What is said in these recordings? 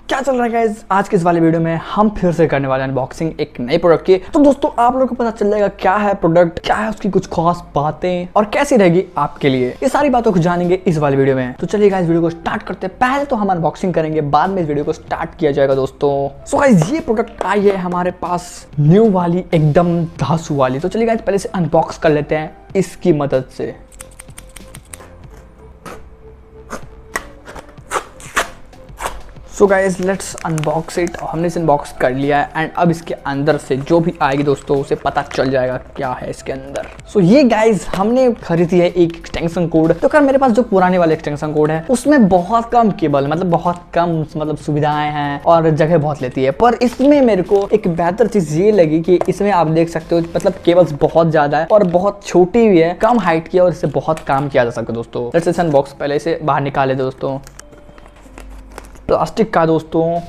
क्या चल रहा है गाइस, आज के इस वाले वीडियो में हम फिर से करने वाले अनबॉक्सिंग एक नए प्रोडक्ट की। तो दोस्तों आप लोगों को पता चल जाएगा क्या है प्रोडक्ट, क्या है उसकी कुछ खास बातें और कैसी रहेगी आपके लिए, ये सारी बातों को जानेंगे इस वाले वीडियो में। तो चलिए गाइस वीडियो को स्टार्ट करते हैं। पहले तो हम अनबॉक्सिंग करेंगे, बाद में इस वीडियो को स्टार्ट किया जाएगा दोस्तों। सो गाइस ये प्रोडक्ट आई है हमारे पास न्यू वाली, एकदम धासु वाली। तो चलिए गाइस पहले से अनबॉक्स कर लेते हैं इसकी मदद से। So guys let's unbox it. हमने इसे अनबॉक्स कर लिया है एंड अब इसके अंदर से जो भी आएगी दोस्तों उसे पता चल जाएगा क्या है इसके अंदर। सो ये गाइज हमने खरीदी है एक एक्सटेंशन कोड। तो कर मेरे पास जो पुराने वाले एक्सटेंशन कोड है उसमें बहुत कम केबल, मतलब बहुत कम सुविधाएं हैं और जगह बहुत लेती है। पर इसमें मेरे को एक बेहतर चीज ये लगी कि इसमें आप देख सकते हो मतलब केबल्स बहुत ज्यादा है और बहुत छोटी भी है, कम हाइट की है और इससे बहुत काम किया जा सकता है दोस्तों। लेट्स इसे अनबॉक्स पहले से बाहर निकाले दोस्तों। प्लास्टिक का दोस्तों,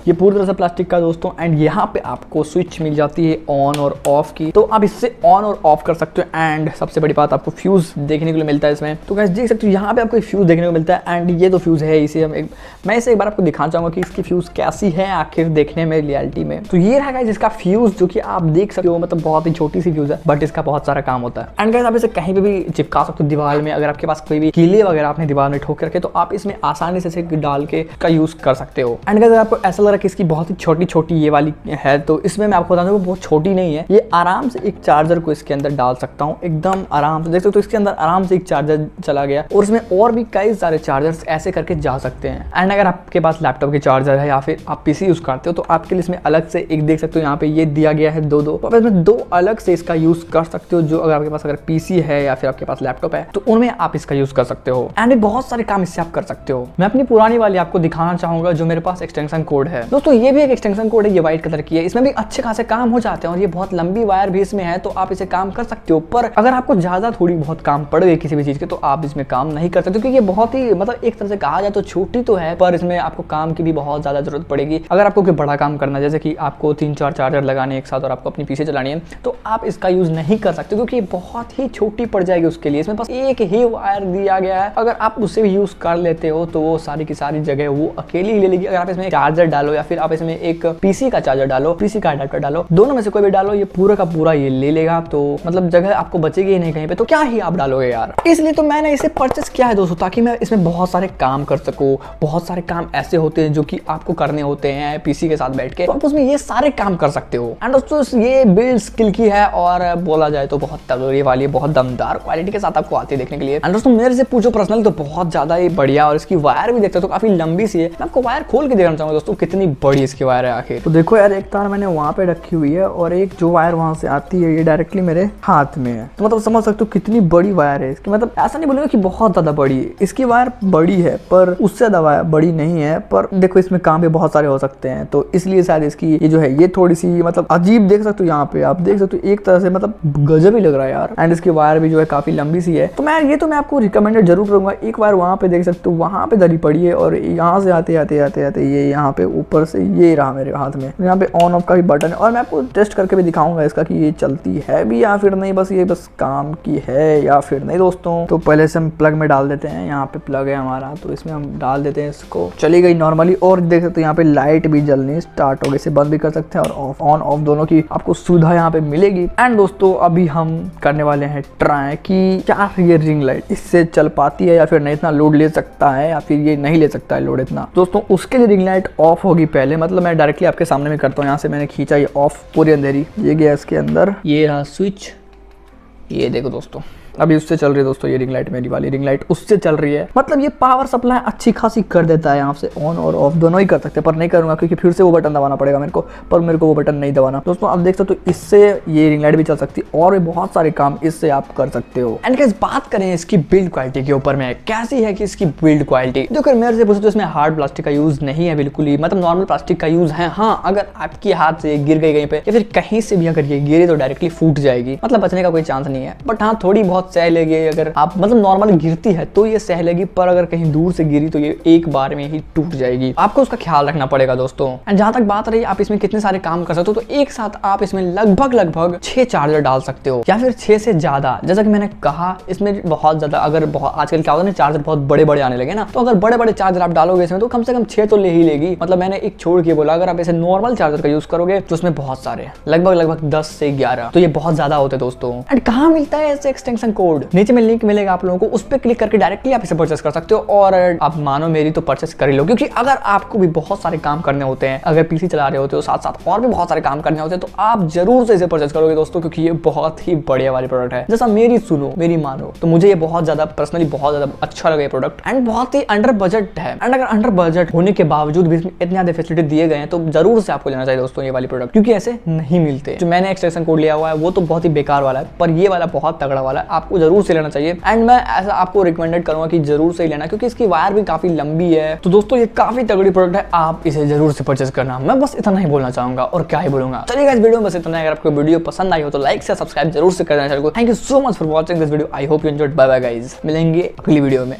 ये पूरी तरह से प्लास्टिक का दोस्तों। एंड यहाँ पे आपको स्विच मिल जाती है ऑन और ऑफ की, तो आप इससे ऑन और ऑफ कर सकते हो। एंड सबसे बड़ी बात आपको फ्यूज देखने के लिए मिलता है इसमें। तो गाइस देख सकते हो यहाँ पे आपको एक फ्यूज देखने को मिलता है। एंड ये तो फ्यूज है, इसे मैं इसे एक बार आपको दिखाना चाहूंगा कि इसकी फ्यूज कैसी है आखिर देखने में रियलिटी में। तो ये रहा गाइस इसका फ्यूज, जो कि आप देख सकते हो मतलब बहुत ही छोटी सी फ्यूज है बट इसका बहुत सारा काम होता है। एंड गाइस आप इसे कहीं पे भी चिपका सकते हो दीवार में। अगर आपके पास कोई भी कीले वगैरह आपने दीवार में ठोक रखे तो आप इसमें आसानी से डाल के का यूज कर सकते हो। एंड गाइस आपको ऐसा लग रहा है कि इसकी बहुत ही छोटी ये वाली है, तो इसमें मैं आपको बता दूं वो बहुत छोटी नहीं है। ये आराम से एक चार्जर को इसके अंदर डाल सकता हूँ, एकदम आराम से। देख सकते हो इसके अंदर आराम से एक चार्जर चला गया और इसमें और भी कई सारे चार्जर्स ऐसे करके जा सकते हैं। एंड अगर आपके पास लैपटॉप के चार्जर है या फिर आप पीसी यूज करते हो तो आपके लिए इसमें अलग से एक देख सकते हो यहाँ पे ये दिया गया है दो। तो आप इसमें दो अलग से इसका यूज कर सकते हो। जो अगर आपके पास अगर पीसी है या फिर आपके पास लैपटॉप है तो उनमें आप इसका यूज कर सकते हो। एंड बहुत सारे काम इससे आप कर सकते हो। मैं अपनी पुरानी वाली आपको दिखाना चाहूंगा जो मेरे पास एक्सटेंशन कोड है दोस्तों। ये भी एक एक्सटेंशन कोड है, ये व्हाइट कलर की है। इसमें भी अच्छे खासे काम हो जाते हैं और ये बहुत लंबी वायर भी इसमें है, तो आप इसे काम कर सकते हो। पर अगर आपको ज्यादा थोड़ी बहुत काम पड़ गई किसी भी चीज के तो आप इसमें काम नहीं कर सकते, क्योंकि ये बहुत ही मतलब एक तरह से कहा जाए तो छोटी तो है पर इसमें आपको काम की भी बहुत ज्यादा जरूरत पड़ेगी। अगर आपको कोई बड़ा काम करना है जैसे कि आपको 3-4 चार्जर लगाने एक साथ और आपको अपनी पीसी चलानी है तो आप इसका यूज नहीं कर सकते, क्योंकि ये बहुत ही छोटी पड़ जाएगी उसके लिए। इसमें बस एक ही वायर दिया गया है, अगर आप उससे भी यूज कर लेते हो तो वो सारी की सारी जगह वो अकेली ही ले लेगी। अगर आप इसमें चार्जर डालो या फिर आप इसमें एक पीसी का चार्जर डालो, पीसी का अडेप्टर डालो, दोनों में से कोई भी डालो, ये पूरा का पूरा ये ले लेगा। तो मतलब जगह आपको बचेगी ही नहीं कहीं पे, तो क्या ही आप डालोगे यार। इसलिए तो मैंने इसे परचेस किया है दोस्तों, ताकि मैं इसमें बहुत सारे काम कर सकूं। बहुत सारे काम ऐसे होते हैं जो कि आपको करने होते हैं पीसी के साथ बैठ के, तो आप उसमें ये सारे काम कर सकते हो। एंड दोस्तों ये बिल्ड स्किल की है और बोला जाए तो बहुत तगड़ी वाली, बहुत दमदार क्वालिटी के साथ आपको आती है देखने के लिए। एंड दोस्तों मेरे से पूछो पर्सनल तो बहुत ज्यादा ही बढ़िया, और इसकी वायर भी देखते हो तो काफी लंबी सी है। मैं आपको वायर खोल के देखना चाहूंगा दोस्तों कितनी बड़ी इसकी वायर है आखिर। तो देखो यार, एक तार मैंने वहां पे रखी हुई है और एक जो वायर वहां से आती है ये डायरेक्टली मेरे हाथ में है। तो मतलब समझ सकते हो कितनी बड़ी वायर है इसकी। मतलब ऐसा नहीं बोलूंगा कि बहुत ज्यादा बड़ी है, इसकी वायर बड़ी है पर उससे ज्यादा वायर बड़ी नहीं है। पर देखो इसमें काम भी बहुत सारे हो सकते हैं, तो इसलिए शायद इसकी ये जो है ये थोड़ी सी मतलब अजीब देख सकते हो। यहाँ पे आप देख सकते हो एक तरह से मतलब गजब ही लग रहा है यार। एंड इसकी वायर भी जो है काफी लंबी सी है। तो मैं आपको रिकमेंडेड जरूर करूंगा। एक वायर वहां पे देख सकते हो, वहां पे धरी पड़ी है और यहाँ से आते आते ये यहाँ पे ऊपर से ये रहा मेरे हाथ में। यहाँ पे ऑन ऑफ का भी बटन है और मैं आपको टेस्ट करके भी दिखाऊंगा इसका कि ये चलती है भी या फिर नहीं, बस ये बस काम की है या फिर नहीं दोस्तों। तो पहले से हम प्लग में डाल देते हैं। यहाँ पे प्लग है हमारा, तो इसमें हम डाल देते हैं इसको। चली गई नॉर्मली और देख सकते हो यहाँ पे लाइट भी जलनी स्टार्ट हो गई। इसे बंद भी कर सकते हैं और ऑन ऑफ दोनों की आपको सुविधा यहाँ पे मिलेगी। एंड दोस्तों अभी हम करने वाले हैं ट्राई कि क्या ये रिंग लाइट इससे चल पाती है या फिर नहीं, इतना लोड ले सकता है या फिर ये नहीं ले सकता है लोड इतना। दोस्तों उसके लिए रिंग लाइट ऑफ होगी पहले, मतलब मैं डायरेक्टली आपके सामने में करता हूँ। यहाँ से मैंने खींचा ये ऑफ, पूरी अंधेरी, ये गया इसके अंदर, ये रहा स्विच, ये देखो दोस्तों अभी उससे चल रही है दोस्तों ये रिंग लाइट। मेरी वाली रिंग लाइट उससे चल रही है। मतलब ये पावर सप्लाई अच्छी खासी कर देता है। यहाँ से ऑन और ऑफ दोनों ही कर सकते हैं, पर नहीं करूंगा क्योंकि फिर से वो बटन दबाना पड़ेगा मेरे को, पर मेरे को वो बटन नहीं दबाना दोस्तों। आप देख सकते हो इससे ये रिंग लाइट भी चल सकती है और भी बहुत सारे काम इससे आप कर सकते हो। एंड गाइस बात करें इसकी बिल्ड क्वालिटी के ऊपर में, कैसी है कि इसकी बिल्ड क्वालिटी देखो मेरे से पूछो तो इसमें हार्ड प्लास्टिक का यूज नहीं है बिल्कुल ही, मतलब नॉर्मल प्लास्टिक का यूज है। हाँ अगर आपके हाथ से गिर गई कहीं पे या फिर कहीं से भी अगर ये गिरे तो डायरेक्टली फूट जाएगी, मतलब बचने का कोई चांस नहीं है। बट हाँ थोड़ी बहुत बहुत सह लेगी, अगर आप मतलब नॉर्मली गिरती है तो ये सह लेगी, पर अगर कहीं दूर से गिरी तो ये एक बार में ही टूट जाएगी। आपको उसका ख्याल रखना पड़ेगा दोस्तों। एंड जहां तक बात रही आप इसमें कितने सारे काम कर सकते हो, तो एक साथ आप इसमें लगभग 6 चार्जर डाल सकते हो या फिर 6 से ज्यादा। जैसा कि मैंने कहा इसमें बहुत ज्यादा, अगर बहुत आजकल क्या होता है ना, चार्जर बहुत बड़े बड़े आने लगे ना, तो अगर बड़े बड़े चार्जर आप डालोगे इसमें तो कम से कम 6 तो ले ही लेगी। मतलब मैंने एक छोड़ के बोला, अगर आप ऐसे नॉर्मल चार्जर का यूज करोगे तो उसमें बहुत सारे लगभग 10 से 11, तो ये बहुत ज्यादा होते हैं दोस्तों। एंड कहाँ मिलता है ऐसे एक्सटेंशन कोड? नीचे में लिंक मिलेगा आप लोगों को, उस पर क्लिक करके डायरेक्टली आप इसे परचेस कर सकते हो। और आप मानो मेरी तो परचेस कर ही लो, क्योंकि अगर आपको भी बहुत सारे काम करने होते हैं, अगर पीसी चला रहे होते हो साथ साथ और भी बहुत सारे काम करने होते हैं, तो आप जरूर से इसे परचेस करोगे दोस्तों, क्योंकि ये बहुत ही बढ़िया वाली प्रोडक्ट है। जैसा मेरी सुनो, मेरी मानो, तो मुझे ये बहुत ज्यादा पर्सनली बहुत ज्यादा अच्छा लगा ये प्रोडक्ट। एंड बहुत ही अंडर बजट है। एंड अगर अंडर बजट होने के बावजूद भी इतने ज्यादा फैसिलिटी दिए गए हैं तो जरूर से आपको लेना चाहिए दोस्तों ये वाली प्रोडक्ट, क्योंकि ऐसे नहीं मिलते। जो मैंने एक्सटेंशन कोड लिया हुआ है वो तो बहुत ही बेकार वाला है, पर ये वाला बहुत तगड़ा वाला है, आपको जरूर से लेना चाहिए। एंड मैं ऐसा आपको रिकमेंडेड करूंगा कि जरूर से लेना, क्योंकि इसकी वायर भी काफी लंबी है। तो दोस्तों ये काफी तगड़ी प्रोडक्ट है, आप इसे जरूर से परचेस करना। मैं बस इतना ही बोलना चाहूंगा और क्या ही बोलूंगा। चलिए इस वीडियो में बस इतना। अगर आपको वीडियो पसंद आई हो तो लाइक से सब्सक्राइब जरूर से करना चैनल को। Thank you so much for watching this video. I hope you enjoyed. Bye bye guys, मिलेंगे अगली वीडियो में।